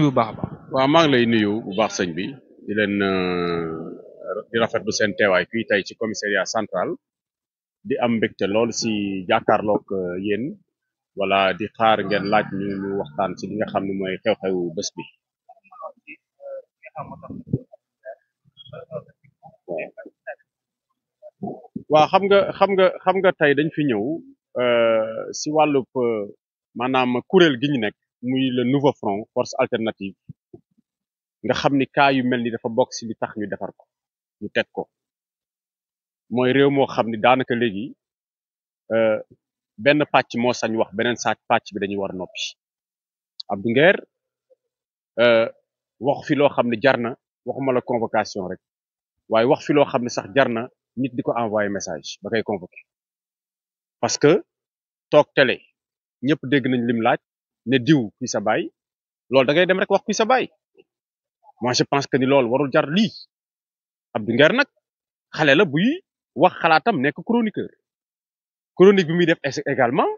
nuyu bu baax a baax. waaw maa ngi lay nuyu bu baax sëñ bi di leen di rafetlu seen teewaay fii tey ci commissariat central di am mbégte lool si jàkkaarloog yéen wala di xaar ngeen laaj ñu waxtaan ci li nga xam ne mooy xew-xewu bés bi. waaw xam nga tey dañ fi ñëw si wàllub maanaam kuréel gi ñu nekk muy le nouveau front force alternative nga xam ni cas yu mel ni dafa bokk si li tax ñu defar ko ñu teg ko mooy réew moo xam ni daanaka léegi benn pàcc moo sañ wax beneen pàcc bi dañuy war a noppi Abdou Nguer wax fi loo xam ne jar na waxuma la convocation rek waaye wax fi loo xam ne sax jar na nit di ko envoyer message ba koy convoquer parce que toog télé ñëpp dégg nañ lim laaj ne diw kuy sa baay loolu da ngay dem rek wax kuy sa baay moi je pense que ni loolu warul jar lii Abdou Nguer nag xale la buy wax xalaatam nekk chroniqueur chronique bi muy def également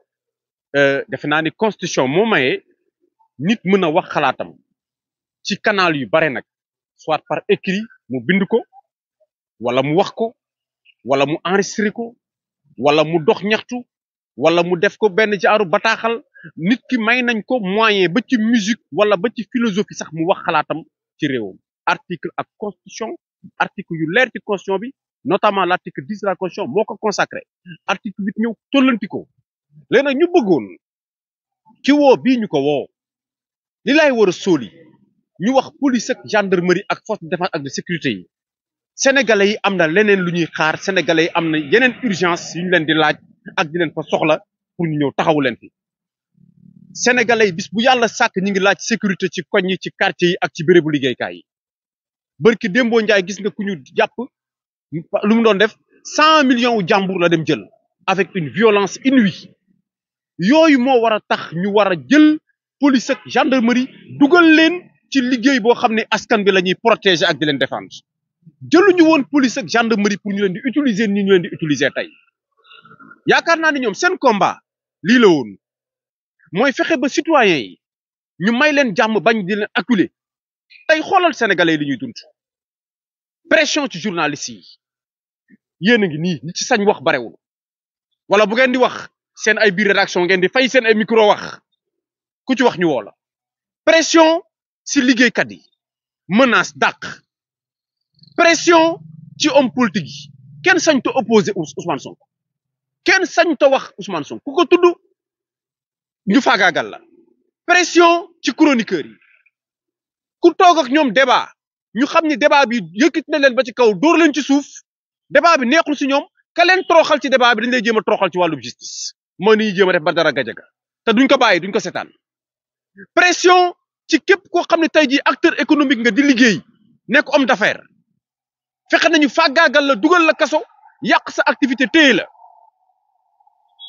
defe naa ni constitution moo maye nit mën a wax xalaatam ci canal yu bare nag soit par écrit mu bind ko wala mu wax ko wala mu enregistré ko wala mu dox ñaxtu wala mu def ko benn jaaru bataaxal nit ki may nañ ko moyen ba ci musique wala ba ci philosophie sax mu wax xalaatam ci réewam article ak constitution article yu leer ci constitution bi notamment l'article 10 de la constitution moo ko consacré article 8 ñëw tollanti ko léegi nag ñu bëggoon ci woo bii ñu ko woo li lay war a sóoli ñu wax police ak gendarmerie ak force de défense ak de sécurité yi sénégalais yi am na leneen lu ñuy xaar sénégalais yi am na yeneen urgence yu ñu leen di laaj ak di leen fa soxla pour ñu ñëw taxawu leen fi sénégalais yi bis bu yàlla sàkk ñi ngi laaj sécurité ci koñ yi ci quartier yi ak ci bérébu liggéeykaay yi barki Dembo Njaay gis nga ku ñu jàpp lu mu doon def 100 millions wu jàmbur la dem jël avec une violence inouïe yooyu moo war a tax ñu war a jël police ak gendarmerie dugal leen ci liggéey boo xam ne askan bi la ñuy protéger ak di leen défendre jëluñu woon police ak gendarmerie pour ñu leen di utiliser ni ñu leen di utiliser tey yaakaar naa ni ñoom seen combat lii la woon mooy fexe ba citoyens yi ñu may leen jàmm bañ di leen acculer tey xoolal sénégalais yi li ñuy dund pression ci journalistes yi yéen a ngi nii ñi ci sañ wax barewul wala bu ngeen di wax seen ay biir rédaction ngeen di fay seen ay micro wax ku ci wax ñu woo la pression ci liggéeykat yi menace dàq pression ci homme politique yi kenn sañ ta opposé Ousmane Sonko kenn sañ ta wax Ousmane Sonko ku ko tudd ñu faagaagal la pression ci chroniqueur yi ku toog ak ñoom débat ñu xam ni débat bi yëkkit na leen ba ci kaw dóor leen ci suuf débat bi neexul si ñoom ka leen toroxal ci débat bi dañ lay jéem a toroxal ci wàllu justice mooy ni ñuy jéem a def Badara Gadiaga te duñ ko bàyyi duñ ko setaan pression ci képp koo xam ne tey jii acteur économique nga di liggéey nekk homme d'affaires fexe nañu faagaagal la dugal la kaso yàq sa activité téye la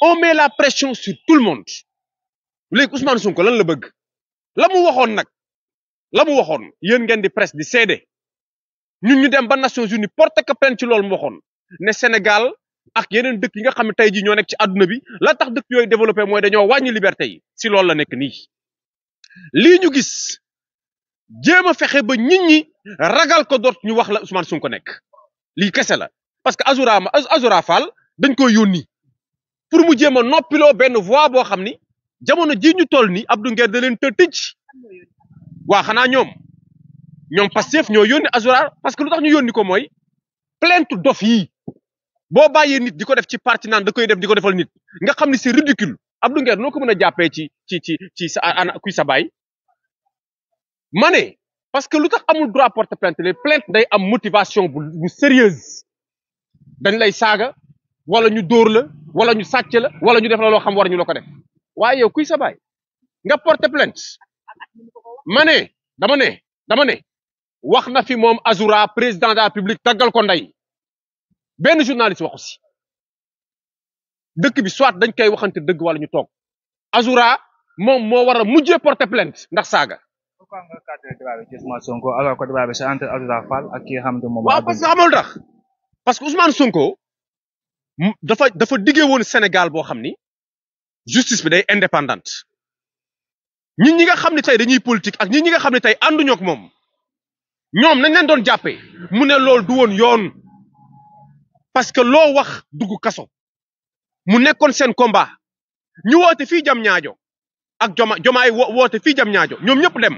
on met la pression sur tout le monde léegi Ousmane Sonko lan la bëgg la mu waxoon nag la mu waxoon yéen ngeen di presse di seede ñun ñu dem ba Nations Unies porté ko plainte ci loolu mu waxoon ne Sénégal ak yeneen dëkk yi nga xam ne tey jii ñoo nekk ci àdduna bi la tax dëkk yooyu développé mooy dañoo wàññi liberté yi si loolu la nekk nii lii ñu gis jéem a fexe ba nit ñi ragal ko doot ñu wax la Ousmane Sonko nekk lii kese la parce que Azoura Fall dañ koy yónni pour mu jéem a noppiloo benn voix boo xam ni jamono ji ñu toll ni Abdou Nguer da leen tëj waa xanaa ñoom Pastef ñoo yónni Azoura parce que lu tax ñu yónni ko mooy plainte dof yi boo bàyyee nit di ko def ci parti naan da koy def di ko defal nit nga xam ni c'est ridicule Abdou Nguer noo ko mën a jàppee ci sa kuy sa baay ma ne parce que lu tax amul droit porter plainte les plainte day am motivation bu sérieuse dañ lay saaga wala ñu dóor la wala ñu sàcc la wala ñu def la loo xam war ñu la ko def waaye yow kuy sa baay nga porter plainte ma ne dama ne wax na fi moom Azoura président de la République taggal ko ndey benn journaliste waxu si dëkk bi soit dañ koy waxante dëgg wala ñu toog Azoura moom moo war a mujjee porter plainte ndax saaga. pourquoi nga cadré débat bi ci Ousmane Sonko alors que débat bi c'est entre Azoura Fall ak ki nga xamante moom. waaw parce que xamul tax parce que Ousmane Sonko dafa diggee woon Sénégal boo xam ni justice bi day indépendante ñi nga xam ne tey dañuy politique ak ñi nga xam ne tey ànduñoo ak moom ñoom nañ leen doon jàppee mu ne loolu du woon yoon parce que loo wax dugg kaso mu nekkoon seen combat ñu woote fii jam ñaajo ak jomaay woote fii jam ñaajo ñoom ñëpp dem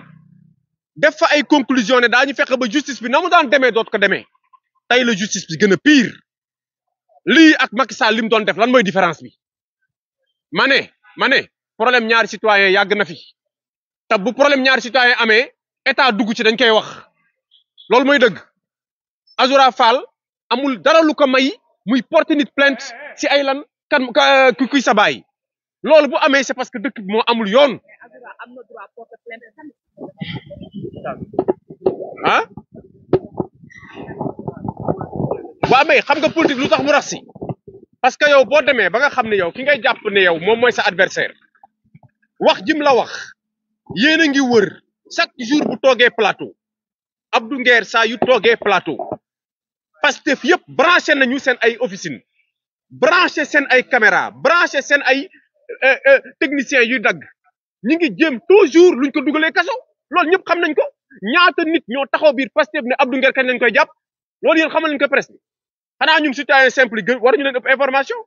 def fa ay conclusion ne daañu fexe ba justice bi na mu daan demee doot ko demee tey la justice bi gën a pire lii ak Macky Sall li mu doon def lan mooy différence bi ma ne problème ñaari citoyen yàgg na fi te bu problème ñaari citoyen amee état dugg ci dañ koy wax loolu mooy dëgg Azoura Fall amul dara lu ko may muy porter nit plainte ci ay lan kan kuy sa baay loolu bu amee c'est parce que dëkk bi moo amul yoon ah waa mais xam nga politique lu tax mu rax si parce que yow boo demee ba nga xam ne yow ki ngay jàpp ne yow moom mooy sa adversaire wax jim la wax yéen a ngi wër chaque jour bu toogee plateau Abdou Nguer saa yu toogee plateau Pastef yëpp branché nañu seen ay officine branché seen ay caméra branché seen ay techniciens yuy dagg ñi ngi jéem toujours luñ ko dugalee kaso loolu ñëpp xam nañ ko ñaata nit ñoo taxaw biir Pastef ne Abdou Nguer kañ lañ koy jàpp loolu yéen xamal nañ ko presse bi xanaa ñun citoyen simple yi waruñu leen ëpp information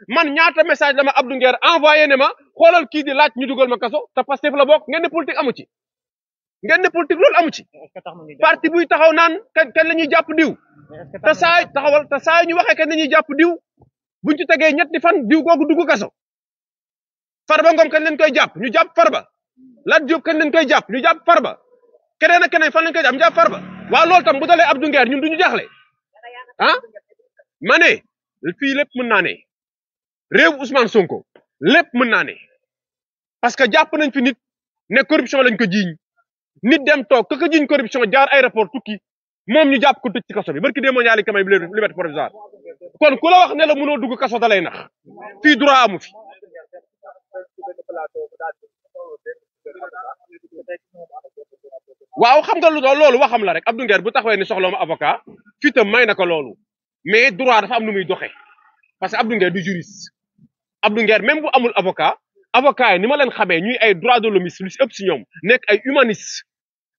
man ñaata message la ma Abdou Nguer envoyé ne ma xoolal kii di laaj ñu dugal ma kaso te Pastef la bokk ngeen ne politique amu ci ngeen ne politique loolu amu ci parti buy taxaw naan kañ la ñuy jàpp diw te saa ñu waxee kañ la ñuy jàpp diw buñ ci tegee ñetti fan diw googu dugg kaso Farba Ngom kañ lañ koy jàpp ñu jàpp Farba Lat Diop kañ lañ koy jàpp ñu jàpp Farba keneen ak keneen fan lañ koy jàpp ñu jàpp Farba waaw loolu tam bu dalee Abdou Nguer ñun duñu jaaxle ah ma ne fii lépp mën naa ne réew Ousmane Sonko lépp mën naa ne parce que jàpp nañ fi nit ne corruption lañ ko jiiñ nit dem toog ka ko jiiñ corruption jaar aéroport tukki moom ñu jàpp ko tëj ci kaso bi barki démb ñaari kamay liberté provisoire kon ku la wax ne la mënoo dugg kaso da lay nax fii droit amu fi waaw xam nga loolu waxam la rek Abdou Nguer bu taxawee ni soxla ma avocat fii tam may na ko loolu mais droit dafa am nu muy doxee parce que Abdou Nguer du juriste Abdou Nguer même bu amul avocat yi ni ma leen xamee ñuy ay droit de l'homme lu si ëpp si ñoom nekk ay humaniste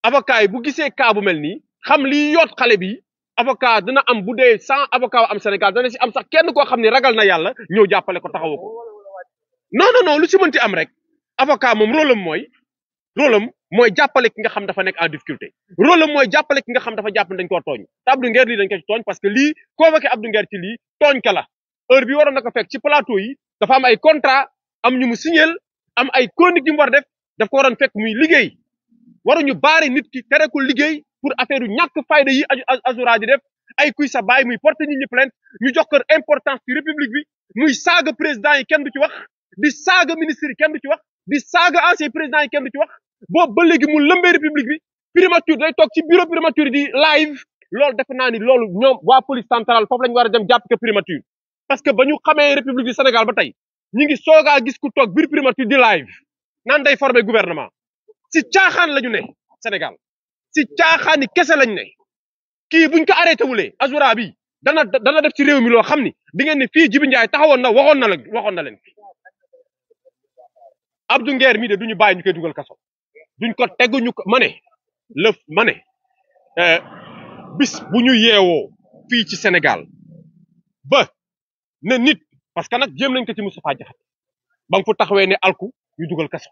avocat yi bu gisee cas bu mel nii xam lii yoot xale bi avocat dina am bu dee 100 avocat am Sénégal dana si am sax kenn koo xam ne ragal na yàlla ñëw jàppale ko taxawu ko non lu si mënti am rek avocat moom rôle am mooy jàppale ki nga xam dafa nekk en difficulté rôle am mooy jàppale ki nga xam dafa jàpp ne dañ koo tooñ te Abdou Nguer lii dañ ko ci tooñ parce que lii convoqué Abdou Nguer ci lii tooñ ka la heure bi waroon na ko fekk ci plateau yi dafa am ay contrat am ñu mu signal am ay chronique yu mu war daf ko waroon fekk muy liggéey waruñu baare nit ki tere ko liggéey pour affaire yu ñàkk fayda yi Azoura di def ay kuy sa baay muy porter nit ñi plainte ñu jox ko importance ci république bi muy saaga président yi kenn du ci wax di saaga ministre yi kenn du ci wax di saaga ancien président yi kenn du ci wax boobu ba léegi mu lëmbee république bi primature day toog ci bureau primature di live loolu defe naa ni loolu ñoom waa police centrale foofu lañu war a dem jàpp ko primature parce que ba ñu xamee république du Sénégal ba tey ñi ngi soogaa gis ku toog biir primature di live naan day former gouvernement si caaxaan la ñu ne Sénégal si caaxaani kese lañ ne kii buñ ko arrêté wulee Azoura bi dana def ci réew mi loo xam ni di ngeen ne fii Jibi Ndiaye taxawoon na waxoon na leen Abdou Nguer mii de duñu bàyyi ñu koy dugal kaso duñ ko teguñu ko ma ne bis bu ñu yeewoo fii ci Sénégal ba ne nit parce que nag jéem nañ ko ci Moustapha Diakhaté ba nga fu taxawee ne alku ñu dugal kaso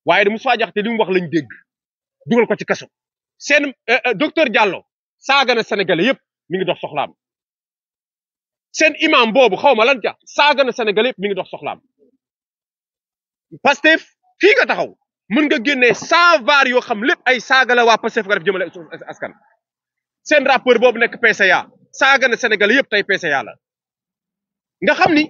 waaye de Moustapha Diakhaté li mu wax lañ dégg dugal ko ci kaso seen docteur Diallo saaga na Sénégalais yëpp mi ngi dox soxlaam seen imam boobu xaw ma lan ca saaga na Sénégalais yëpp mi ngi dox soxlaam Pastef fii nga taxaw mën nga génnee 100 var yoo xam lépp ay saaga la waa Pastef nga def jëmale askan seen rappeur boobu nekk PCA saaga na Sénégalais yëpp tey PCA la nga xam ni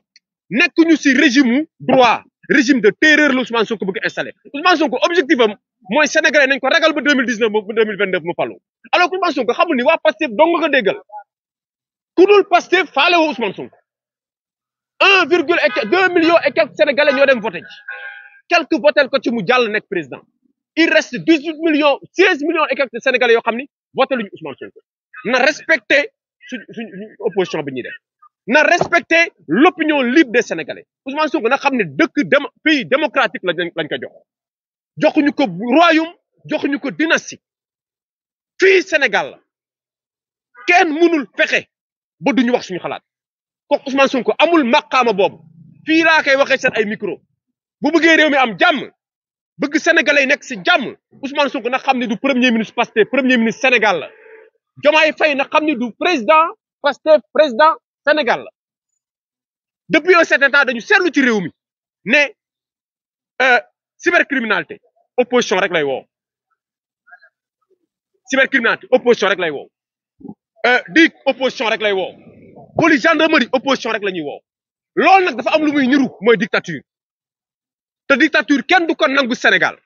nekkuñu si régime droit régime de terreur la Ousmane Sonko bëgg installé Ousmane Sonko objectif am mooy Sénégalais nañ ko ragal ba 2019 ba 2029 mu falu alors que Ousmane Sonko xamul ni waa Pastef dong nga ko déggal ku dul Pastef faale woo Ousmane Sonko 2 millions et quelques Sénégalais ñoo dem voté ji quelques votel ko ci mu jàll nekk président il reste 16 millions et quelques Sénégalais yoo xam ni voté luñu Ousmane Sonko na respecté suñu opposition bi ñuy def na respecter l'opinion libre des Sénégalais Ousmane Sonko na xam ne pays démocratique lañ ko jox joxuñu ko royaume joxuñu ko dynastie fii Sénégal la kenn mënul fexe ba duñu wax suñu xalaat kooku Ousmane Sonko amul maqaama boobu fii laa koy waxee seen ay micro bu bëggee réew mi am jàmm bëgg sénégalais yi nekk si jàmm Ousmane Sonko na xam ne du premier ministre Pastef premier ministre Sénégal la Diomaye Faye na xam ne du président Pastef président Sénégal la depuis un certain temps dañu seetlu ci réew mi ne cybercriminalité opposition rek lay woo cybercriminalité opposition rek lay woo DIC opposition rek lay woo police gendarmerie opposition rek la ñuy woo loolu nag dafa am lu muy niru mooy dictature te dictature kenn du ko nangu Sénégal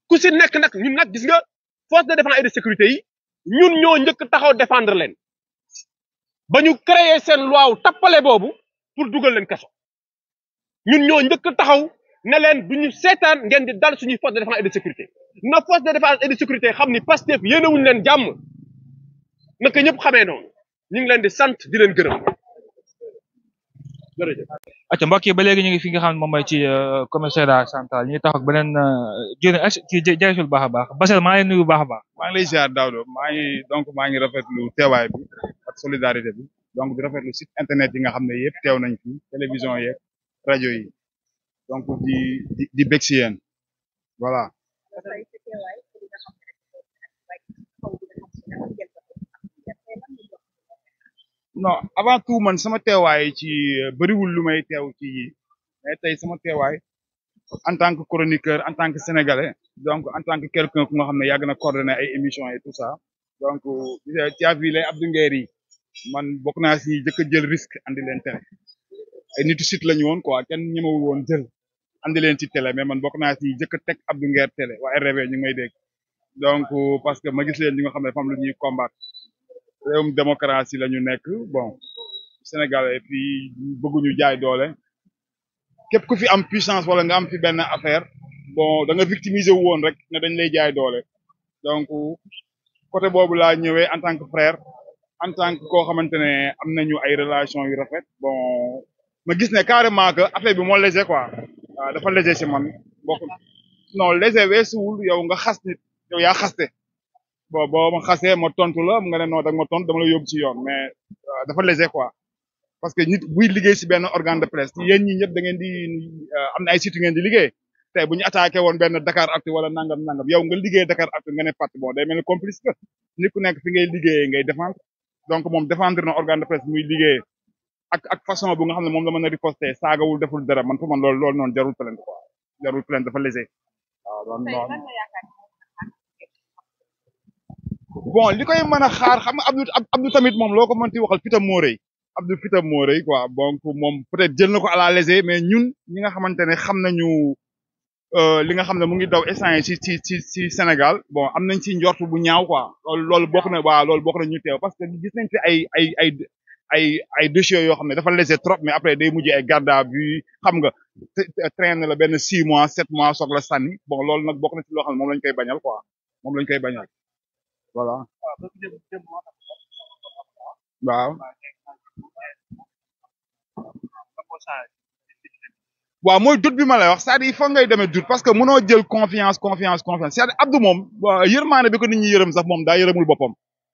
ku si nekk nag ñun nag gis nga force de défense et de sécurité yi ñun ñoo njëkk taxaw défendre leen ba ñu créer seen loi wu tappale boobu pour dugal leen kaso ñun ñoo njëkk taxaw ne leen du ñu seetaan ngeen di dal suñuy force de défense et de sécurité na force de défense et de sécurité xam ni Pastef yéenewuñu leen jàmm naka ñëpp xamee noonu ñu ngi leen di sant di leen gërëm jërëjëf. acca mbokk yi ba léegi ñu ngi fi nga xam ne moom mooy ci commissariat central ñu ngi taxaw ak beneen jërë ci jërëjëf baax a baax Bassel maa ngi lay nuyu bu baax a baax. maa ngi lay ziar Daouda maa ngi rafetlu teewaay bi ak solidarité bi donc di rafetlu site internet yi nga xam ne yëpp teew nañ fi télévision yeeg rajo yi donc di bég si yéen voilà. non avant tout man sama teewaay ci bëriwul lu may teew ci yi mais tey sama teewaay en tant que chroniqueur en tant que sénégalais donc en tant que quelqu'un ku nga xam ne yàgg na coordonner ay émissions et tout ça donc ci vu lay Abdou Nguer yi man bokk naa si jëkk a jël risque andi leen télé ay nitu site lañu woon quoi kenn ñemewul woon jël andi leen ci télé mais man bokk naa si jëkk a teg Abdou Nguer télé waa RRV ñu ngi may dégg donc parce que ma gis leen ñi nga xam ne dafa am lu ñuy combattre réewum démocratie la ñu nekk bon Sénégal et puis bëgguñu jaay doole képp ku fi am puissance wala nga am fi benn affaire bon da nga victimiser wu woon rek ne dañ lay jaay doole donc côté boobu laa ñëwee en tant que frère en tant que koo xamante ne am nañu ay relation yu rafet bon ma gis ne carrément que affaire bi moo léger quoi waaw dafa léger ci man bokk non léger weesuwul yow nga xas nit yow yaa xaste bon boo ma xasee ma tontu la nga ne non dag ma tontu dama la yóbbu ci yoon mais dafa léger quoi parce que nit buy liggéey ci benn organe de presse yéen ñi ñëpp da ngeen di am na ay sites yu ngeen di liggéey tey bu ñu attaqué woon benn Dakaractu wala nangam yow nga liggéey Dakaractu nga ne pat bon day mel ni complice que nit ku nekk fi ngay liggéeyee ngay défendre donc moom défendre na organe de presse muy liggéey ak façon bu nga xam ne moom la mën a riposter saagawul deful dara man pour man loolu noonu jarul plainte quoi jarul plainte dafa léger waaw loolu noonu bon li koy mën a xaar xam nga Abdou tamit moom loo ko mënti waxal fitam moo rëy Abdou fitam moo rëy quoi donc moom peut-être jël na ko à la légère mais ñun ñi nga xamante ne xam nañu li nga xam ne mu ngi daw instant yi ci Sénégal bon am nañ ci njort bu ñaaw quoi loolu bokk na waaw loolu bokk na ñu teew parce que gis nañ fi ay dossiers yoo xam ne dafa léger trop mais après day mujj ay garde à vue xam nga traîne la benn 6 mois 7 mois soog la sànni bon loolu nag bokk na ci loo xam ne moom lañ koy bañal quoi moom lañ koy bañal voilà waaw waaw mooy doute bi ma lay wax c'est-à-dire il faut ngay demee doute parce que mënoo jël confiance c'est-à-dire Abdou moom yërmaane bi ko nit ñi yërëm sax moom daa yërëmul boppam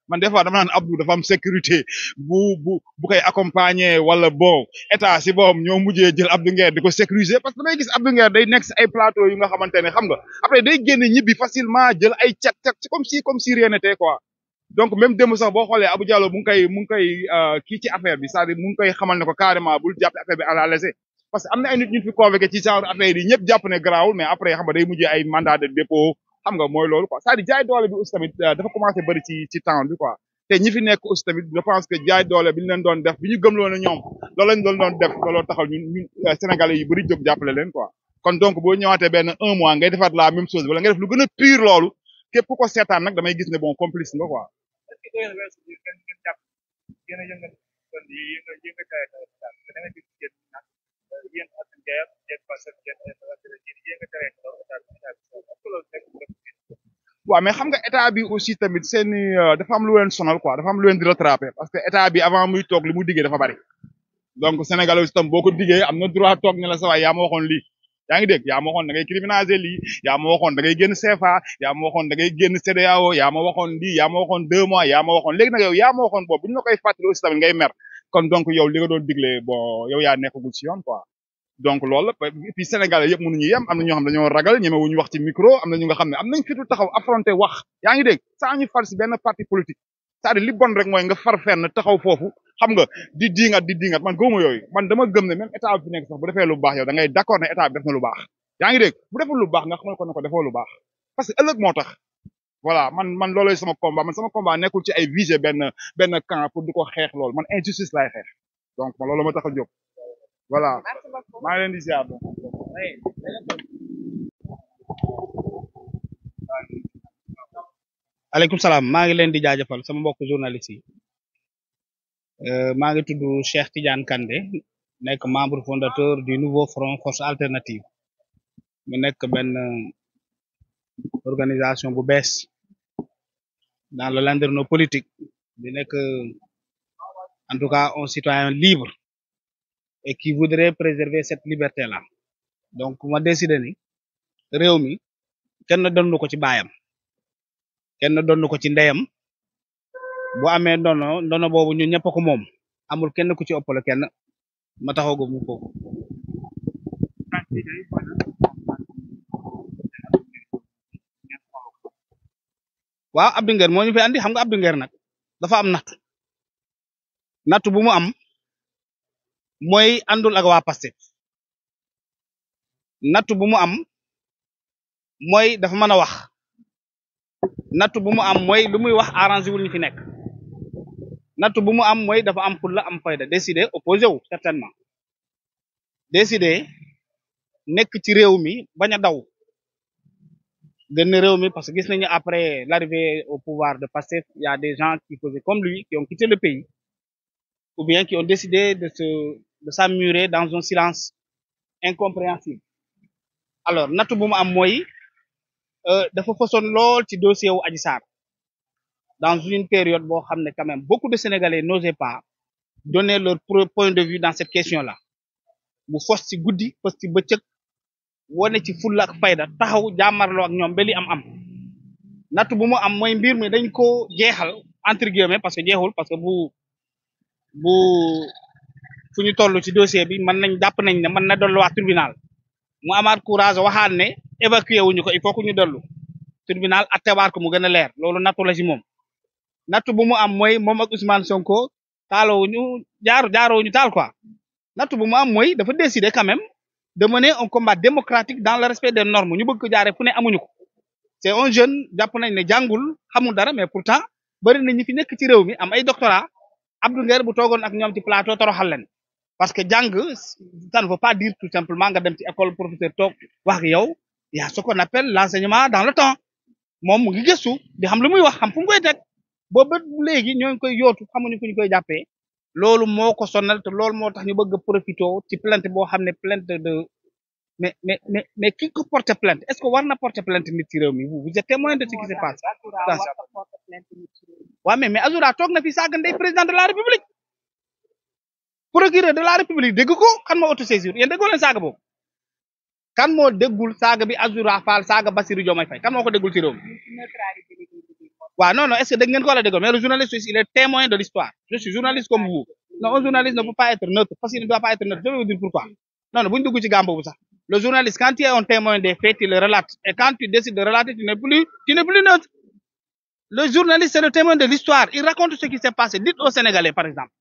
man des fois dama naan Abdou dafa am sécurité bu koy accompagner wala bon état si boppam ñoo mujjee jël Abdou Nguer di ko sécuriser parce que damay gis Abdou Nguer day nekk si ay plateau yu nga xamante ne xam nga après day génn ñibbi facilement jël ay cat comme si rien n'était quoi donc même démb sax boo xoolee Abou Diallo mu ngi koy kii ci affaire bi c'est-à-dire mu ngi koy xamal ne ko carrément bul jàpp affaire bi à la légère parce que am na ay nit ñu fi convoqué ci genre affaire yi ñëpp jàpp ne garaawul mais après xam nga day mujjee ay mandat de dépôt xam nga mooy loolu quoi c'est-à-dire jaay doole bi aussi tamit dafa commencé bëri ci temps bi quoi te ñi fi nekk aussi tamit je pense que jaay doole bi ñu leen doon def bi ñu gëmloo ne ñoom loolu lañ doon def looloo taxal ñun Sénégalais yi bëri jóg jàppale leen quoi kon donc boo ñëwaatee benn 1 mois ngay defaat la même chose wala nga def lu gën a pire loolu képp ku ko seetaan nag damay gis ne bon complice nga quoi. waaw mais xam nga état bi aussi tamit seen dafa am lu leen sonal quoi dafa am lu leen di rattraper parce que état bi avant muy toog li mu diggee dafa bari donc Sénégal aussi tam boo ko diggee am na droit toog ne la sa waay yaa ma waxoon lii yaa ngi dégg yaa ma waxoon da ngay criminaliser lii yaa ma waxoon da ngay génn CFA yaa ma waxoon da ngay génn CEDEAO yaa ma waxoon lii yaa ma waxoon 2 mois yaa ma waxoon léegi nag yow yaa ma waxoon boobu bu ñu la koy fàttali aussi tamit ngay mer kon donc yow li nga doon digle bon yow yaa nekkagul ci yoon quoi donc loolu la et puis Sénégal yëpp mënuñu yem am na ñoo xam dañoo ragal ñemewuñu wax ci micro am na ñu nga xam ne am nañ fitu taxaw affronter wax yaa ngi dégg saa ñu far si benn parti politique c'est-à-dire li bon rek mooy nga far fenn taxaw foofu xam nga di diingat man gëwuma yooyu man dama gëm ne même état bi fi nekk sax bu defee lu baax yow da ngay d'accord ne état bi def na lu baax yaa ngi dégg bu deful lu baax nga xamal ko ne ko defoo lu baax parce que ëllëg moo tax voilà man looloy sama combat nekkul ci ay viser benn camp pour di ko xeex loolu man injustice laay xeex donc man loolu ma tax a jóg voilà maa ngi leen di ziar aleykum salaam maa ngi leen di jaajëfal sama mbokk journaliste yi maa ngi tudd Cheikh Tidiane Kandé nekk membre fondateur du nouveau front force alternative mu nekk benn organisation bu bees dans le landerneau politique di nekk en tout cas un citoyen libre et qui voudrait préserver cette liberté là donc ma décidé ni réew mi kenn donnu ko ci baayam kenn donnu ko ci ndeyam bu amee ndono boobu ñun ñëpp ko moom amul kenn ku ci ëppale kenn ma taxaw ko mu foofu waaw Abdou Nguer moo ñu fi andi xam nga Abdou Nguer nag dafa am nattu bu mu am mooy àndul ak waa Pastef nattu bu mu am mooy dafa mën a wax nattu bu mu am mooy lu muy wax arrangé wul ñu fi nekk nattu bu mu am mooy dafa am fulla am fayda décidé opposé wu certainement décidé nekk ci réew mi bañ a daw gën réew mi parce que gis nañu après l'arrivée au pouvoir de Pastef il y a des gens qui faisaient comme lui qui ont quitté le pays ou bien qui ont décidé de s'emmurer dans un silence incompréhensible alors nattu bu mu am mooy dafa façon lool ci dossier wu Adji Sarr dans une période boo xam ne quand même beaucoup de Sénégalais n'osaient pas donner leur point de vue dans cette question-là mu fos ci guddi fos ci bëccëg wone ci fulla ak fayda taxaw jàmmarloo ak ñoom ba li am nattu bu mu am mooy mbir mi dañ ko jeexal entre guillemets parce que jeexul parce que bu fu ñu toll ci dossier bi mën nañ jàpp nañ ne mën na dolluwaat tribunal mu amaat courage waxaat ne évacuer wuñu ko il faut que ñu dellu tribunal attewaat ko mu gën a leer loolu nattu la ci moom nattu bu mu am mooy moom ak Ousmane Sonko taalowuñu jaarowuñu taal quoi nattu bu mu am mooy dafa décider quand même de mener un combat démocratique dans le respect des normes ñu bëgg ko jaare fu ne amuñu ko c'est un jeune jàpp nañ ne jàngul xamul dara mais pourtant bari na ñi fi nekk ci réew mi am ay doctorat Abdou Nguer bu toogoon ak ñoom ci plateau toroxal leen parce que jàng ça ne veut pas dire tout simplement nga dem ci école professeur toog wax ak yow y a ce qu'on appelle l'enseignement dans le temps moom mu ngi gëstu di xam lu muy wax xam fu mu koy teg boobu léegi ñoo ngi koy yootu xamuñu fu ñu koy jàppee loolu moo ko sonal te loolu moo tax ñu bëgg a profité ci plainte boo xam ne plainte de mais ki ko porte plainte est-ce que war na porter plainte nit ci réew mi vous êtes témoin de ce qui se passe waaw mais Azoura toog na fi saaga ndey président de la République procureur de la République dégg ko kan moo autosaisir yéen déggoo leen saaga boobu kan moo déggul saaga bi Azoura Fall saaga Bassirou Diomaye Faye kan moo ko déggul ci réew mi waaw non est-ce que dégg ngeen ko wala déggoo mais le journaliste il est témoin de l'histoire je suis journaliste comme vous non un journaliste ne peut pas être neutre parce qu'il ne doit pas être neutre je vais vous dire pourquoi non bu ñu dugg ci gàmb bu sax le journaliste quand tu es un témoin des faits tu le relates et quand tu décides de relater tu n'es plus neutre le journaliste c'est le témoin de l'histoire il raconte ce qui s'est passé dites aux Sénégalais par exemple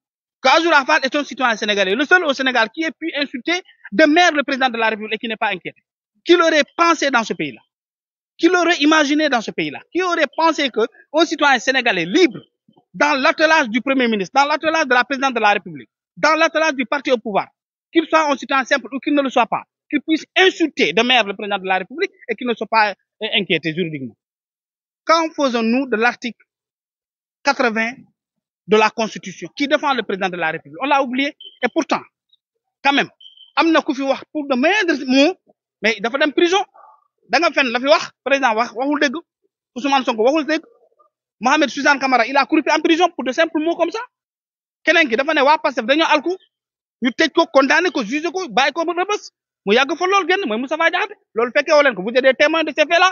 que Azoura Fall est un citoyen sénégalais le seul au Sénégal qui ait pu insulter de mer le président de la République et qui n'est pas inquiété qui l'aurait pensé dans ce pays-là qui l'aurait imaginé dans ce pays-là qui aurait pensé que un citoyen sénégalais libre dans l'attelage du Premier ministre dans l'attelage de la présidente de la République dans l'attelage du parti au pouvoir qu'il soit un citoyen simple ou qu'il ne le soit pas qu'il puisse insulter de mer le président de la République et qu'il ne soit pas inquiété juridiquement qu'en faisons-nous de l'article 80 de la Constitution qui défend le président de la République on l'a oublié et pourtant quand même am na ku fi wax pour de moindres mots mais dafa dem prison da nga fen la fi wax président waxul dëgg Ousmane Sonko waxul dëgg Mohamed Suzanne Camara il a couru en prison pour de simples mots comme ça keneen ki dafa ne waa Pastef dañoo alku ñu tëj ko condamné ko jugé ko bàyyi ko ba rëbës mu yàgg fa loolu génn mooy Moustapha Diakhaté loolu fekkee woo leen ko vous êtes des témoins de ces faits là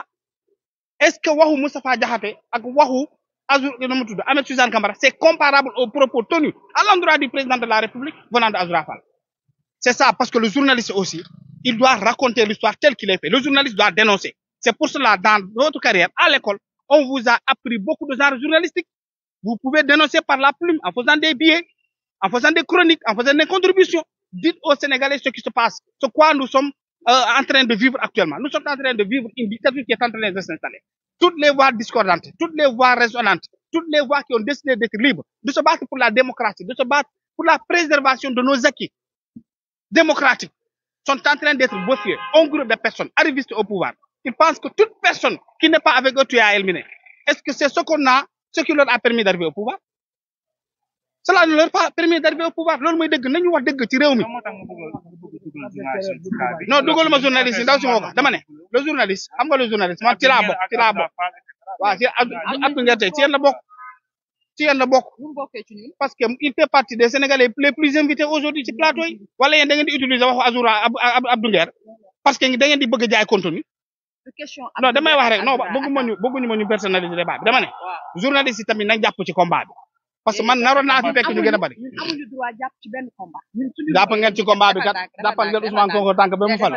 est-ce que waxu Moustapha Diakhaté ak waxu Ahmed Suzanne Camara c'est comparable aux propos tenus à l'endroit du président de la République venant de Azoura Fall. C'est ça, parce que le journaliste aussi, il doit raconter l'histoire telle qu'il est fait. Le journaliste doit dénoncer. C'est pour cela, dans votre carrière, à l'école, on vous a appris beaucoup de genres journalistiques. Vous pouvez dénoncer par la plume, en faisant des billets, en faisant des chroniques, en faisant des contributions. Dites aux Sénégalais ce qui se passe, ce quoi nous sommes en train de vivre actuellement. Nous sommes en train de vivre une dictature qui est en train de s'installer. Toutes les voix discordantes, toutes les voix résonantes, toutes les voix qui ont décidé d'être libres, de se battre pour la démocratie, de se battre pour la préservation de nos acquis démocratiques, sont en train d'être bouffés. Un groupe de personnes arrivistes au pouvoir. Ils pensent que toute personne qui n'est pas avec eux, tu es à éliminer. Est-ce que c'est ce qui leur a permis d'arriver au pouvoir? Cela ne leur a pas permis d'arriver au pouvoir. Loolu mooy dëgg nañu wax dëgg ci réew mi. Non dugaluma journaliste ndaw si moo ko dama ne le journaliste xam nga le journaliste man ci laa bokk waaw ci Abdou Nguer ci yéen la bokk parce que il fait partie des Sénégalais les plus invités aujourd'hui ci plateau yi wala yéen da ngeen di utiliser waxu Azoura Abdou Nguer parce que da ngeen di bëgg a jaay contenu non damay wax rek non bëgguñu ma ñu personnaliser débat bi dama ne journaliste yi tamit nañ jàpp ci combat bi parce que man naroon naa fi fekk ñu gën a bari amuñu droit jàpp ci benn combat jàpp ngeen ci combat bi kat jàppal ngeen Ousmane Sonko tànk ba mu fal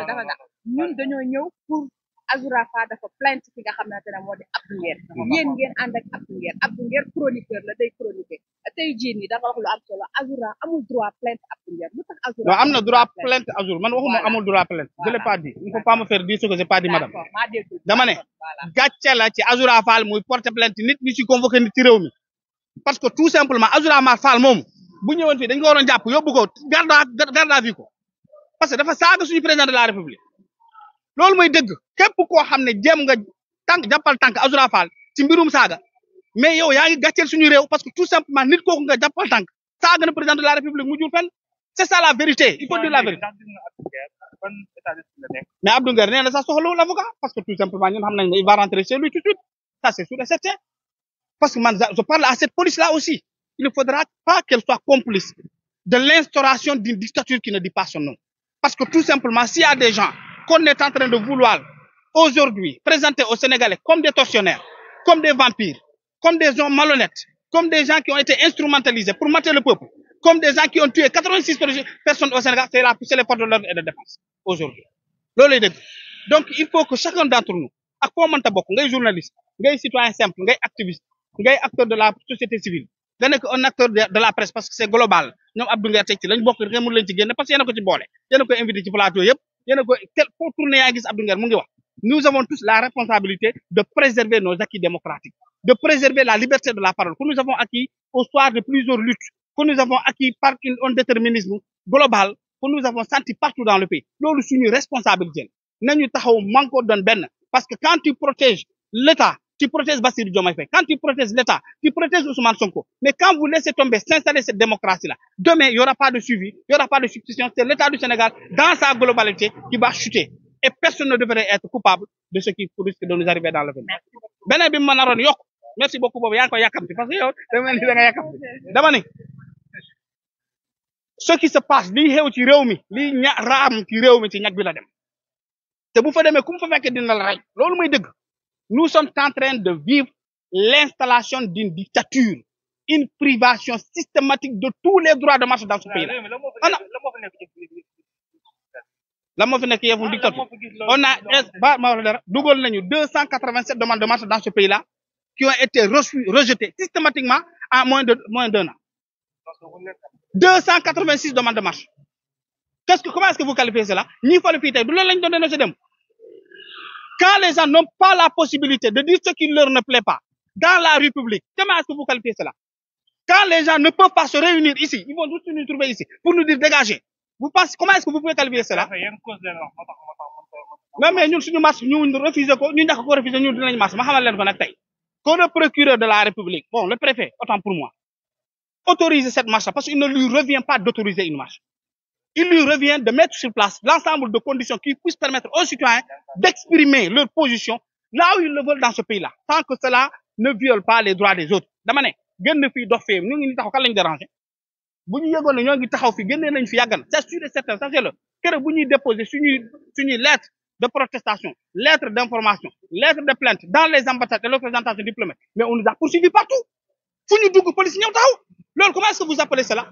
ñun dañoo ñëw pour Azoura Fall dafa plainte ki nga xamante ne moo di Abdou Nguer yéen ngeen ànd ak Abdou Nguer chroniqueur la day chroniquer tey jii nii da nga wax lu am solo Azoura amul droit plainte Abdou Nguer lu tax Azoura non am na droit plainte Azoura man waxuma amul droit plainte je l'ai pas dit il faut pas me faire dire ce que j'ai pas dit madame dama ne gàcce la ci Azoura Fall muy porter plainte nit ñi ci convoqué nit ci réew mi parce que tout simplement Azoura Fall moomu bu ñëwoon fii dañ ko waroon jàpp yóbbu ko garde à vue ko parce que dafa saaga suñu président de la république loolu mooy dëgg képp koo xam ne jéem nga jàppal tànk Azoura Fall ci mbirum saaga mais yow yaa ngi gàcceel suñu réew parce que tout simplement nit kooku nga jàppal tànk saaga na président de la république mu jur fenn c'est ça la vérité il faut dire la vérité mais Abdou Nguer nee na sax soxlawul l'avocat parce que tout simplement ñun xam nañ ne il va rentrer chez lui tout de suite ça c'est sûr et certain parce que man je parle à cette police là aussi il ne faudra pas qu'elle soit complice de l'instauration d'une dictature qui ne dit pas son nom parce que tout simplement s'il y a des gens qu'on est en train de vouloir aujourd'hui présenter aux Sénégalais comme des tortionnaires, comme des vampires, comme des gens malhonnêtes, comme des gens qui ont été instrumentalisés pour mater le peuple, comme des gens qui ont tué 86 personnes au Sénégal, c'est les forces de l'ordre et de défense aujourd'hui. Donc il faut que chacun d'entre nous, ak foo mënta bokk ngay journaliste, ngay citoyen simple, ngay activiste, ngay acteur de la société civile, nga nekk un acteur de la presse parce que c'est global. ñoom Abdou Nguer teg ci lañ bokk rek mënu leen ci génne parce que yéen a ko ci boole, yéen a ko invité ci plateau yëpp. Pour tourner yaa gis Abdou Nguer mu ngi wax nous avons tous la responsabilité de préserver nos acquis démocratiques de préserver la liberté de la parole que nous avons acquis au soir de plusieurs luttes que nous avons acquis par un déterminisme global que nous avons senti partout dans le pays loolu suñu responsabilité nañu taxaw manko doon benn parce que quand tu protèges l'État tu protèges Bassirou Diomaye Faye quand tu protèges l'État tu protèges Ousmane Sonko mais quand vous laissez tomber s'installer cette démocratie là demain il y aura pas de suivi il y aura pas de substitution c'est l'État du Sénégal dans sa globalité qui va chuter et personne ne devrait être coupable de ce qui risque de nous arriver dans l'avenir beneen bi ma naroon yokk merci beaucoup boobu yaa ngi koy yàkkamti parce que yow da mel ni da nga yàkkamti dama ne ce qui se passe lii xew ci réew mi lii raam ci réew mi ci ñag bi la dem te bu fa demee ku mu fa fekk dina la rey loolu mooy dëgg nous sommes en train de vivre l'installation d'une dictature une privation systématique de tous les droits de marche dans ce pays là la moo fi nekk yëfu dictature on a ma wax dara dugal nañu 287 demandes de marche dans ce pays là qui ont été rejetées systématiquement en moins d'un an 286 demandes de marche comment est-ce que vous qualifiez cela ñi fa la fii tey du loolu lañ doon dénoncer dem quand les gens n'ont pas la possibilité de dire ce qui leur ne plaît pas dans la République comment est-ce que vous qualifiez cela quand les gens ne peuvent pas se réunir ici ils vont tous nous trouver ici pour nous dire dégagez vous pensez comment est-ce que vous pouvez qualifier cela non mais ñun suñu marche ñu refuser ko ñu ñàkk ko refuser ñun dinañ marche ma xamal leen ko nag tey que le procureur de la République bon le préfet autant pour moi autoriser cette marche parce qu'il ne lui revient pas d'autoriser une marche il lui revient de mettre sur place l'ensemble de conditions qui puissent permettre aux citoyens d'exprimer leur position là où ils le veulent dans ce pays-là tant que cela ne viole pas les droits des autres dama ne gën na fii dox fee ñu ngi ni taxaw kan lañ déranger bu ñu yëgoon ne ñoo ngi taxaw fi génnee nañ fi yàggan c'est sûr et certain sachez-le keroog bu ñuy déposer suñuy lettre de protestation lettre d'information lettre de plainte dans les ambassades et les représentations diplomatiques mais on nous a poursuivis partout fu ñu dugg police ñëw taxaw loolu comment est-ce que vous appelez cela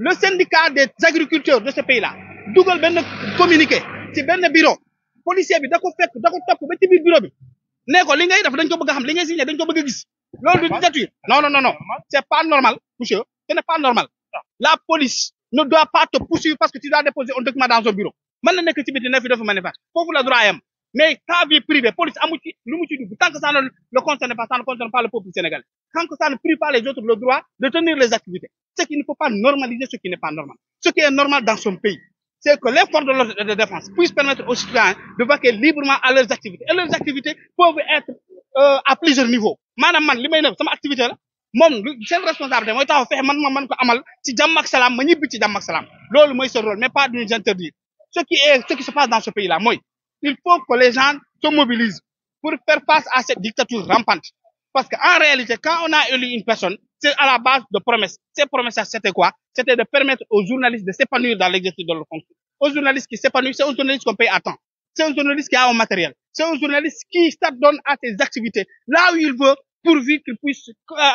le syndicat des agriculteurs de ce pays-là dugal benn communiqué ci benn bureau policier bi da ko fekk da ko topp ba ci biir bureau bi ne ko li ngay def dañ ko bëgg a xam li ngay signé dañ ko bëgg a gis loolu du dictature non c'est pas normal monsieur ce n'est pas normal la police ne doit pas te poursuivre parce que tu dois déposer un document dans un bureau mën na nekk ci biti ne fi dafa manifeste foofu la droit yam mais ta vie privée police amu ci lu mu ci dugg tant que ça ne le concerne pas ça ne concerne pas le peuple sénégalais tant que ça ne prive pas les autres le droit de tenir les activités ce qui ne faut pas normaliser ce qui n'est pas normal ce qui est normal dans son pays c'est que les forces de l'ordre et de défense puissent permettre aux citoyens de vaquer librement à leurs activités et leurs activités peuvent être à plusieurs niveaux maanaam man li may def sama activité la moom seen responsabilité mooy taxaw fexe man ma mën ko amal ci jàmm ak salaam ma ñibbi ci jàmm ak salaam loolu mooy ce rôle mais pas de nous interdire ce qui se passe dans ce pays là mooy il faut que les gens se mobilisent pour faire face à cette dictature rampante parce que en réalité quand on a élu une personne c'est à la base de promesses ces promesses c'était quoi c'était de permettre aux journalistes de s'épanouir dans l'exercice de leur fonction aux journalistes qui s'épanouissent c'est aux journalistes qu'on paye à temps c'est un journaliste qui a un matériel c'est un journaliste qui s'adonne à ses activités là où il veut pourvu qu'il puisse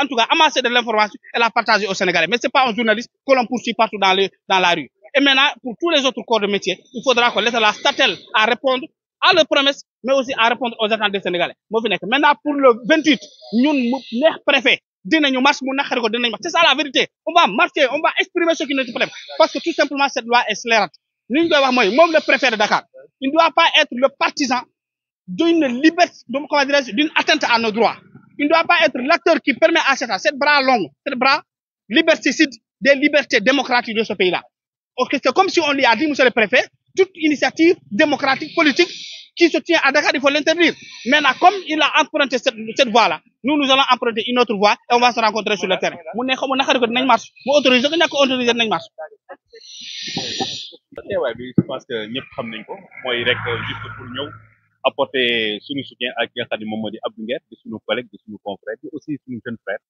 en tout cas amasser de l'information et la partager aux Sénégalais mais c'est pas un journaliste que l'on poursuit partout dans la rue et maintenant pour tous les autres corps de métier il faudra que l'État s'attelle à répondre à leurs promesses mais aussi à répondre aux attentes des Sénégalais moo fi nekk maintenant pour le 28 ñun mu neex préfet dinañu marche mu naqari ko dinañu marche c'est ça la vérité on va marcher on va exprimer ce qui nous plaît parce que tout simplement cette loi est scélérate li ñu koy wax mooy moom le préfet de Dakar il ne doit pas être le partisan d'une liberté comment dirais-je d'une atteinte à nos droits il ne doit pas être l'acteur qui permet à cette bras long cette bras liberticide des libertés démocratiques de ce pays-là ok c'est comme si on lui a dit monsieur le préfet toute initiative démocratique politique qui se tient à Dakar il faut l'interdire maintenant comme il a emprunté cette voie-là nous allons emprunter une autre voie et on va se rencontrer sur le terrain mu ne xamu naqari ko dinañ marche mu autorisé ko ñàkk autorisé dinañ marche teewaay bi je pense que ñëpp xam nañ ko mooy rek juste pour ñëw apporter suñu soutien ak ki nga xam ne moom moo di Abdou Nguer di suñu collègue di suñu confrère bi aussi suñu jeune frère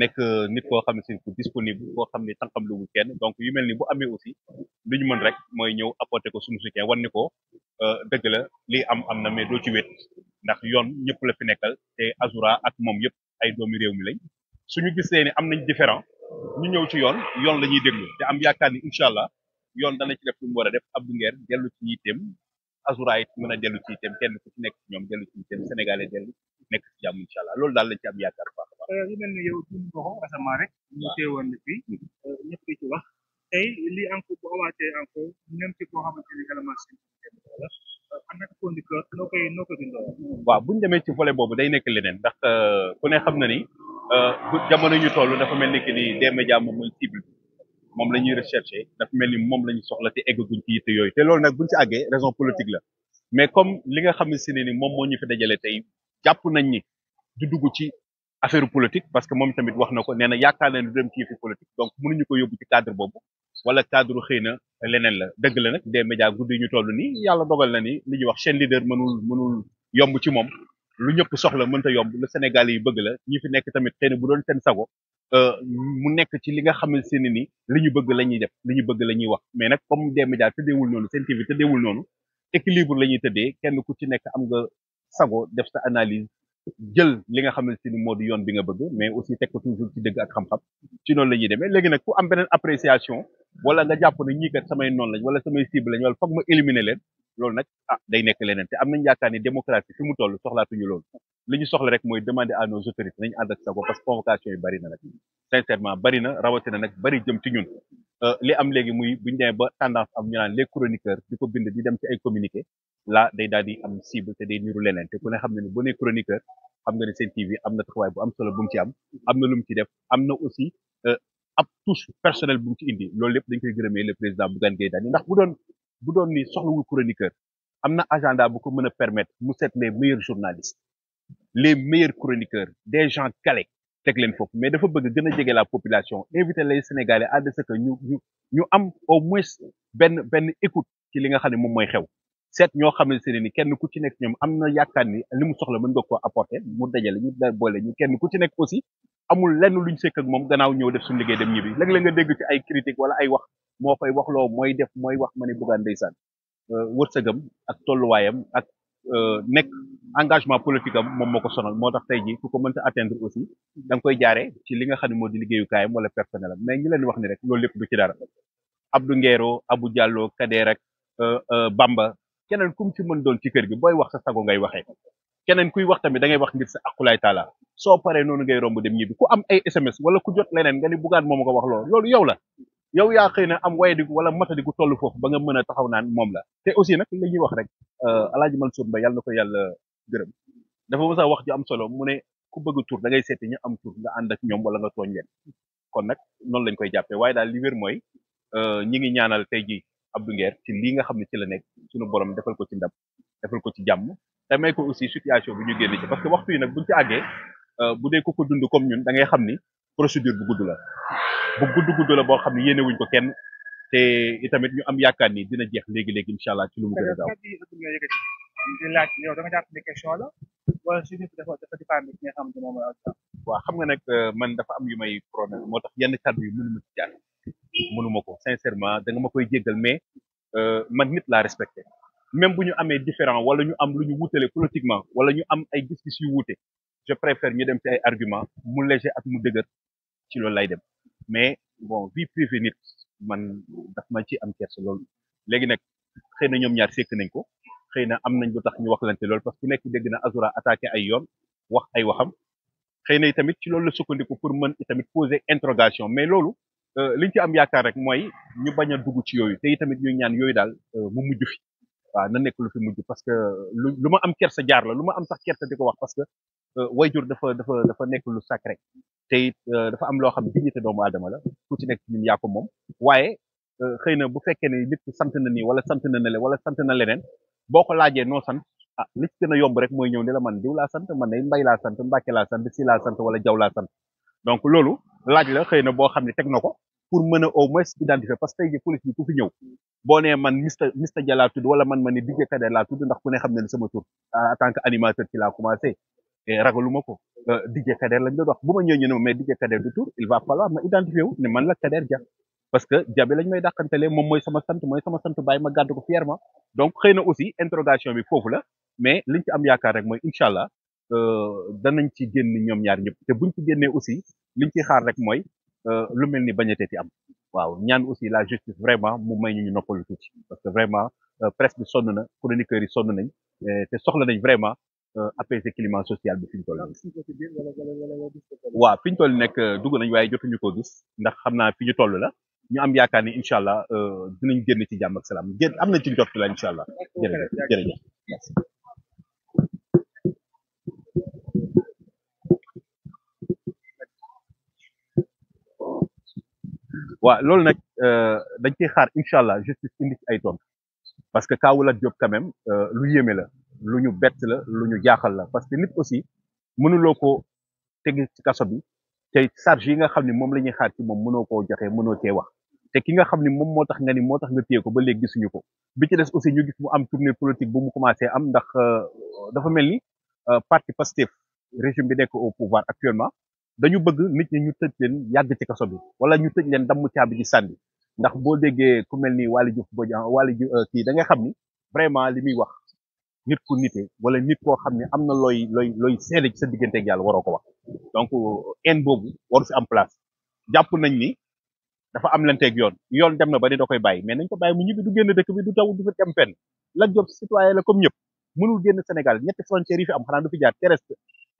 nekk nit koo xam ne c'est disponible koo xam ne tànkam luwul kenn donc yu mel ni bu amee aussi lu ñu mën rek mooy ñëw apporter ko suñu soutien wan ni ko dëgg la lii am na mais doo ci wét ndax yoon ñëpp la fi nekkal te Azoura ak moom yëpp ay doomi réew mi lañ suñu gisee ni am nañ différent ñu ñëw ci yoon la ñuy déglu te am yaakaar ni incha allah yoon dana ci def lu mu war a def Abdou Nguer dellu ci yitteem Azoura it mën a dellu ci yitteem kenn ku ci nekk ci ñoom dellu ci yitteem sénégalais dellu nekk ci jàmm incha allah loolu daal lañ ci am yaakaar baax a baax. yu mel ni yow tuuti nga ko récemment rek ñu teewoon na fi ñëpp di ci wax tey lii encore bu awaatee encore ñoom ci koo xamante ni élément la en tant que conducteur noo koy dundoo. waaw bu ñu demee ci volet boobu day nekk leneen ndax ku ne xam na ni bu jamono ñu toll dafa mel ni que ni des médias moom mooy cible moom la ñuy recherché dafa mel ni moom la ñu soxla te eggaguñ ci yitte yooyu te loolu nag buñ ci àggee raison politique la mais comme li nga xam ne si ne ni moom moo ñu fi dajale tey jàpp nañ ni du dugg ci affaire politique parce que moom tamit wax na ko nee na yaakaar na ne du dem ci yëfi politique donc mënuñu ko yóbbu ci cadre boobu wala cadre xëy na leneen la dëgg la nag des médias guddi ñu toll nii yàlla dogal na ni li ñuy wax chaîne leader mënul yomb ci moom lu ñëpp soxla mënta yomb lu Sénégal yi bëgg la ñi fi nekk tamit xëy na bu doon seen sago mu nekk ci li nga xamante ne ni li ñu bëgg la ñuy def li ñu bëgg la ñuy wax mais nag comme des médias tëddeewul noonu seen TV tëddeewul noonu équilibre la ñuy tëddee kenn ku ci nekk am nga sago def sa analyse jël li nga xamante ni moo di yoon bi nga bëgg mais aussi teg ko toujours ci dëgg ak xam-xam ci noonu la ñuy demee léegi nag ku am beneen appréciation wala nga jàpp ne ñii kat samay noonu lañ wala samay cible lañ wala foog ma éliminer leen loolu nag day nekk leneen te am nañ yaakaar ni démocratie fi mu toll soxlaatuñu loolu li ñu soxla rek mooy demander à nos autorités nañ ànd ak sago parce que convocation yi bari na nag sincèrement bari na rawatina nag bari jëm ci ñun li am léegi muy buñu demee ba tendance am ñu naan les chroniqueurs di ko bind di dem ci ay communiqué là day daal di am cible te day niru leneen te ku ne xam ne ni bu ne chroniqueur xam nga ne seen TV am na taxawaay bu am solo bu mu ci am na lu mu ci def am na aussi ab touche personnelle bu mu ci indi loolu lépp dañ koy gërëmee le président Bougane Gueye Dany ndax bu doon ni soxlawul chroniqueur am na agenda bu ko mën a permettre mu seet les meilleurs journalistes les meilleurs chroniqueurs des gens calés teg leen foofu mais dafa bëgg gën a jege la population inviter les Sénégalais à de ce que ñu am au moins benn écoute ci li nga xam ne moom mooy xew seet ñoo xam ne ni kenn ku ci nekk ñoom am na yaakaar ni li mu soxla mën nga ko apporter mu dajale ñu boole ñu kenn ku ci nekk aussi amul lenn luñ sekk ak moom gannaaw ñëw def suñu liggéey dem ñibbi léeg-léeg nga dégg ci ay critique wala ay wax moo koy waxloo mooy wax ma ne Bougane ndeysaan wërsëgam ak tolluwaayam ak nekk engagement politique am moom moo ko sonal moo tax tey jii ku ko mënta atteindre aussi da nga koy jaaree ci li nga xam ne moo di liggéeyukaayam wala personnel am mais ñu leen di wax ni rek loolu lépp du ci dara Abdou Nguero Abou Diallo Kader ak Bamba keneen kum ci mën doon ci kër gi booy wax sa sago ngay waxee keneen kuy wax tamit da ngay wax ngir sa aqulaay taala soo paree noonu ngay romb dem ñibbi ku am ay SMS wala ku jot leneen nga ni Bougane moom ko wax loolu yow la yow yaa xëy na am wayadiku wala matadiku toll foofu ba nga mën a taxaw naan moom la te aussi nag li ñuy wax rek Alaaji Mansour Mbaye yàlla na ko yàlla gërëm dafa mës a wax ju am solo mu ne ku bëgg tur da ngay seeti ñu am tur nga ànd ak ñoom wala nga tooñ leen kon nag noonu lañ koy jàppee waaye daal li wér mooy ñi ngi ñaanal tey ji Abdou Nguer ci lii nga xam ne ci la nekk suñu borom defal ko ci ndam defal ko ci jàmm te may ko aussi situation bi ñu génn ci parce que waxtu yi nag buñ ci àggee bu dee ko dund comme ñun da ngay xam ni procédure bu gudd la bu gudd la boo xam ne yéene wuñ ko kenn te itamit ñu am yaakaar ni dina jeex léegi-léegi incha allah ci lu mu gën a gaaw di laaj yow da nga jàpp ne question la wala su nit dafa dépendre ci nga xam ne moom la waaw xam nga nag man dafa am yu may problème moo tax yenn kàddu yi mënuma ci jaar mënuma ko sincèrement da nga ma koy jéggal mais man nit laa respecté même bu ñu amee différent wala ñu am lu ñu wutale politiquement wala ñu am ay gis-gis yu wuute je préfère ñu dem ci ay argument mu léger ak mu dëgër ci loolu lay dem mais bon vie privée nit man daf ma ci am kersa loolu léegi nag xëy na ñoom ñaar sekk nañ ko xëy na am nañ lu tax ñu waxlante loolu parce que ku nekk dégg na Azoura attaqué ay yoon wax ay waxam xëy na tamit ci loolu la sukkandiku pour mën itamit poser interrogation mais loolu liñ ci am yaakaar rek mooy ñu bañ a dugg ci yooyu te itamit ñuy ñaan yooyu daal mu mujj fi waaw na nekk lu fi mujj parce que lu ma am kersa jaar la lu ma am sax kersa di ko wax parce que wayjur dafa nekk lu sacré te it dafa am loo xam dignité doomu aadama la ku ci nekk ñun yaa ko moom waaye xëy na bu fekkee ne nit ki sant na nii wala sant na ne wala sant na leneen boo ko laajee noo sant ah li ci gën a yomb rek mooy ñëw ne la man diw laa sant man ne mbay laa sant mbàkke laa sant si laa sant wala jaw laa sant donc loolu laaj la xëy na boo xam ne teg na ko pour mën a au moins identifier parce que tey jii police bi ku fi ñëw boo nee man Mr Dia laa tudd wala man ma ni DJ Kader laa tudd ndax ku ne xam ne sama tur en tant que animateur ci laa commencé et ragaluma ko DJ Kader lañ doon wax bu ma ñëwee ñu ne mais DJ Kader du tur il va falloir ma identifier wu ne man la Kader Dia parce que Dia bi lañ may dàqantelee moom mooy sama sant bàyyi ma gàddu ko fièrement donc xëy na aussi interrogation bi foofu la mais liñ ci am yaakaar rek mooy incha allah danañ ci génn ñoom ñaar ñëpp te buñ ci génnee aussi liñ ci xaar rek mooy lu mel ni bañateeti am waaw ñaan aussi la justice vraiment mu may ñu noppalu tuuti parce que vraiment presse bi sonn na chroniqueurs yi sonn nañ te soxla nañ vraiment apaiser climat social bi fi ñu toll waaw fi ñu toll nekk dugg nañ waaye jotuñu ko gis ndax xam naa fi ñu toll la ñu am yaakaar ni incha allah dinañ génn ci jàmm ak salaam am nañ ci njort la incha allah jërëjëf waaw loolu nag dañ ciy xaar incha allah justice indi ci ay tontu parce que Kaawu Lat Diop quand même lu yéeme la lu ñu bett la lu ñu jaaxal la parce que nit aussi mënuloo ko teg ci kaso bi te charge yi nga xam ne moom la ñuy xaar ci moom mënoo koo joxe mënoo cee wax te ki nga xam ne moom moo tax nga téye ko ba léegi gisuñu ko bi ci des aussi ñu gis mu am tournée politique bu mu commencé am ndax dafa mel ni parti Pastef régime bi nekk au pouvoir actuellement dañu bëgg nit ñi ñu tëj leen yàgg ci kaso bi wala ñu tëj leen damm caabi ji sànni ndax boo déggee ku mel ni Waly Diouf Bodian kii da nga xam ni vraiment li muy wax nit ku nite wala nit koo xam ne am na looy seede ci sa digganteeg yàlla waroo ko wax donc haine boobu waru fi am place jàpp nañ ni dafa am lanteeg yoon dem na ba ni da koy bàyyi mais nañ ko bàyyi mu ñibbi du génn dëkk bi du taw du fi dem fenn Lat Diop citoyen la comme ñëpp mënul génn Sénégal ñetti frontières yi fi am xanaa du fi jaar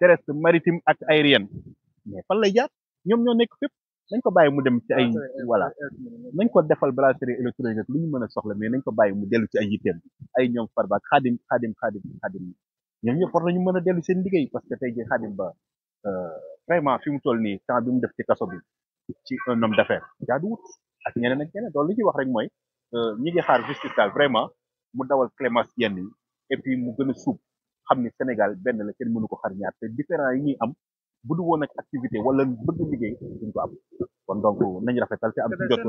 terrestre maritime ak aérienne mais fan lay jaar ñoom ñoo nekk fépp nañ ko bàyyi mu dem ci ay voilà nañ ko defal bracelet électronique lu ñu mën a soxla mais nañ ko bàyyi mu dellu ci ay yitteem ay ñoom Farba ak xaadim ñoom ñëpp war nañu mën a dellu seen liggéey parce que tey jii xaadim ba vraiment fi mu toll nii temps bi mu def ci kaso bi ci un homme d'affaires jaaduwut ak ñeneen ak ñeneen loolu li ñuy wax rek mooy ñi ngi xaar justice daal vraiment mu dawal clémence yenn yi et puis mu gën a suub xam ni Sénégal benn la kenn mënu ko xar ñaar te différent yi ñuy am bu du woon ak activité wala bëgg liggéey duñ ko am kon donc nañ rafetal te am ci jot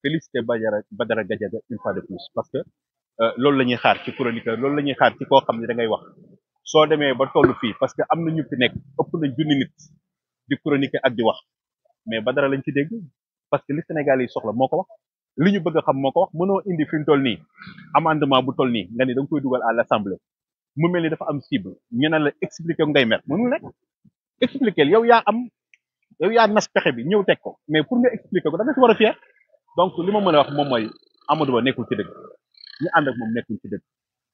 félicité Badara Gadiaga une fois de plus parce que loolu la ñuy xaar ci chroniqueur loolu la ñuy xaar ci koo xam ne da ngay wax soo demee ba toll fii parce que am na ñu fi nekk ëpp na junni nit di chroniquer ak di wax mais Badara lañ ci dégg parce que li Sénégal yi soxla moo ko wax li ñu bëgg a xam moo ko wax mënoo indi fi mu toll nii amendement bu toll nii nga ni da nga koy dugal à l'Assemblée mu mel ni dafa am cible ñu ne la expliquer ngay mer mënul nekk expliquer yow yaa nas pexe bi ñëw teg ko mais pour nga expliquer ko da nga ci war a fier donc li ma mën a wax moom mooy Amadou Ba nekkul ci dëgg ñu ànd ak moom nekkul ci dëgg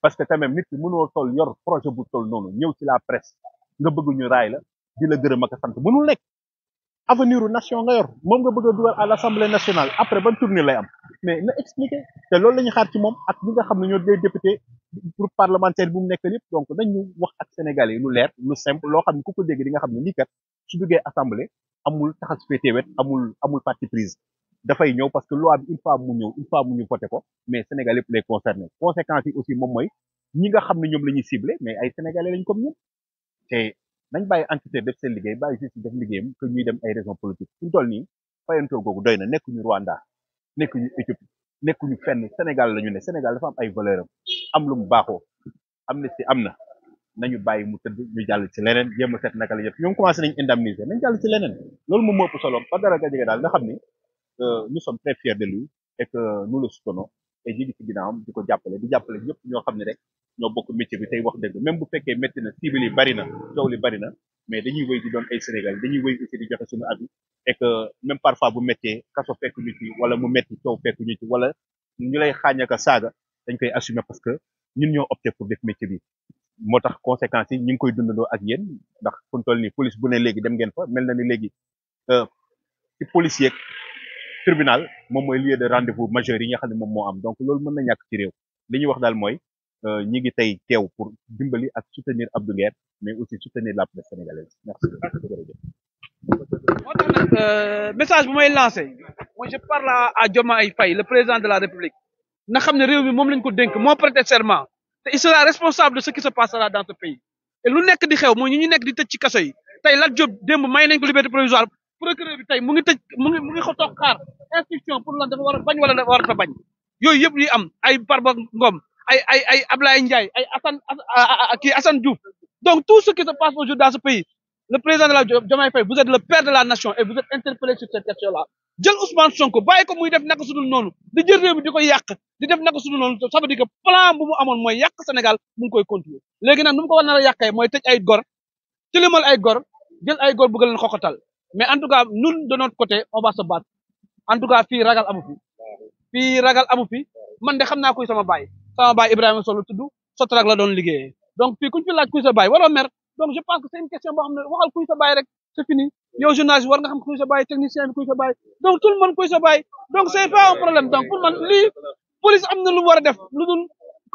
parce que quand même nit ki mënoo toll yor projet bu toll noonu ñëw ci la presse nga bëgg ñu raay la di la gërëm ak a sant mënul nekk avenir u nation nga yor moom nga bëgg a dugal à l'Assemblée nationale après ban tournée lay am mais na expliquer te loolu la ñu xaar ci moom ak ñi nga xam ne ñoo des députés groupe parlementaire bi mu nekk yëpp donc nañu wax ak Sénégalais yi lu leer lu simple loo xam ne ku ko dégg di nga xam ne lii kat su duggee assemblée amul taxas féetee wet amul parti prise dafay ñëw parce que loi bi une fois mu ñëw une fois mu ñu voté ko mais Sénégal yëpp lay concerné conséquences yi aussi moom mooy ñi nga xam ne ñoom la ñuy ciblé mais ay Sénégalais lañ comme ñun te nañ bàyyi entité def seen liggéey bàyyi justice def liggéeyam que ñuy dem ay raisons politiques suñu toll nii fayantoo googu doy na nekkuñu Rwanda nekkuñu Éthiopie nekkuñu fenn Sénégal la ñu ne Sénégal dafa am ay valeur am lu mu baaxoo amnistie am na nañu bàyyi mu tëdd ñu jàll ci leneen jéem a seet naka la yëpp ñoom commencé nañ indemniser nañ jàll ci leneen loolu moom moo ëpp solo Badara Gadiaga daal nga xam ni nous sommes très fiers de lui et que nous le soutenons et ji gi ci ginnaawam di ko jàppale di jàppale ñëpp ñoo xam ne rek ñoo bokk métier bi tey wax dëgg même bu fekkee métti na cible yi bari na coow li bari na mais dañuy wéy di doon ay Sénégal dañuy wéy aussi di joxe suñu avis et que même parfois bu méttee kaso fekk ñu ci wala mu métti coow fekk ñu ci wala ñu lay xaañaka saaga dañ koy assumer parce que ñun ñoo opté pour def métier bi moo tax conséquences yi ñu ngi koy dundandoo ak yéen ndax fu mu toll nii police bu ne léegi dem ngeen fa mel na ni léegi ci policier ak tribunal moom mooy lieu de rendez-vous majeur yi nga xam ne moom moo am donc loolu mën na ñàkk ci réew li ñuy wax daal mooy ñi ngi tey teew pour dimbali ak soutenir Abdou Nguer mais aussi soutenir la presse sénégalaise merci jërëjëf. moo tax nag message bu may lancé moi je parle à Diomaye Faye le président de la République na xam ne réew mi moom lañ ko dénk moo prêté serment te il sera responsable de ce qui se passera dans ce pays et lu nekk di xew mooy ñu nekk di tëj ci kaso yi tey Lat Diop démb may nañ ko liberté provisoire procureur bi tey mu ngi tëj mu ngi ko toog xaar instruction pour lan dafa war a bañ wala dafa war a bañ yooyu yëpp yi am ay Farba Ngom ay Ablaye Ndiaye ay Assane Diouf donc tout ce qui se passe aujourd'hui dans ce pays le président de la Diomaye Faye vous êtes le père de la nation et vous êtes interpellé sur cette question-là jël Ousmane Sonko bàyyi ko muy def naka sudul noonu di jël réew mi di ko yàq di def naka sudul noonu ça veut dire que plan bu mu amoon mooy yàq Sénégal mu ngi koy continuer léegi nag nu mu ko war na la yàqee mooy tëj ay gor tilimal ay gor jël ay gor bëgg leen xoxatal mais en tout cas ñun de notre côté on va se battre en tout cas fii ragal amu fi man de xam naa kuy sama baay Ibrahima Sow la tudd Sotrac la doon liggéeyee donc fii kuñ fi laaj kuy sa baay waroo mer donc je pense que c'est une question boo xam ne waxal kuy sa baay rek c'est fini yow journaliste war nga xam kuy sa baay technicien bi kuy sa baay donc tout le monde kuy sa baay donc c'est pas un problème donc pour man lii police am na lu war a def lu dul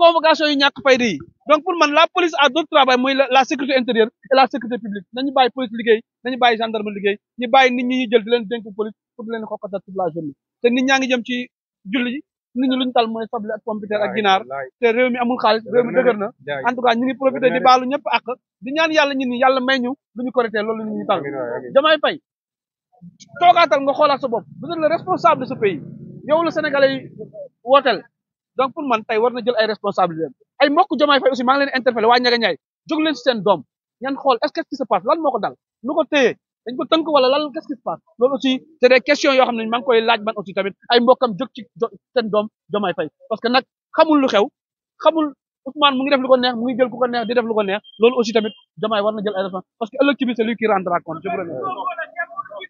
convocation yu ñàkk fayda yi donc pour man la police a d'autres travail mooy la sécurité intérieure et la sécurité publique nañu bàyyi police liggéey nañu bàyyi gendarme liggéey ñu bàyyi nit ñi ñuy jël di leen dénk police pour di leen xokkatal toute la journée te nit ñaa ngi jëm ci julli ji nit ñi luñu tal mooy soble ak pompiteer ak ginaar te réew mi amul xaalis réew mi dëgër na en tout cas ñu ngi profité di baalu ñëpp ak di ñaan yàlla ñun ñi yàlla may ñu lu ñu korité loolu ñu tal Diomaye Faye toogaatal nga xoolaat sa bopp vous êtes le responsable de ce pays yow la Sénégalais yi wooteel donc pour man tey war na jël ay responsabilités ay mbokk Diomaye Faye aussi maa ngi leen interpellé waa Ndiaga Ndiaye jóg leen si seen doom ngeen xool est-ce que ce qui se passe lan moo ko dal lu ko téye dañ ko tënk wala lan qu'est-ce qui se passe loolu aussi c'est des questions yoo xam ne maa ngi koy laaj man aussi tamit ay mbokkam jóg ci seen doom Diomaye Faye parce que nag xamul lu xew xamul Ousmane mu ngi def lu ko neex mu ngi jël ku ko neex di def lu ko neex loolu aussi tamit Diomaye war na jël ay responsabilités parce que ëllëg ci biir c'est lui qui rendra compte je vous remercie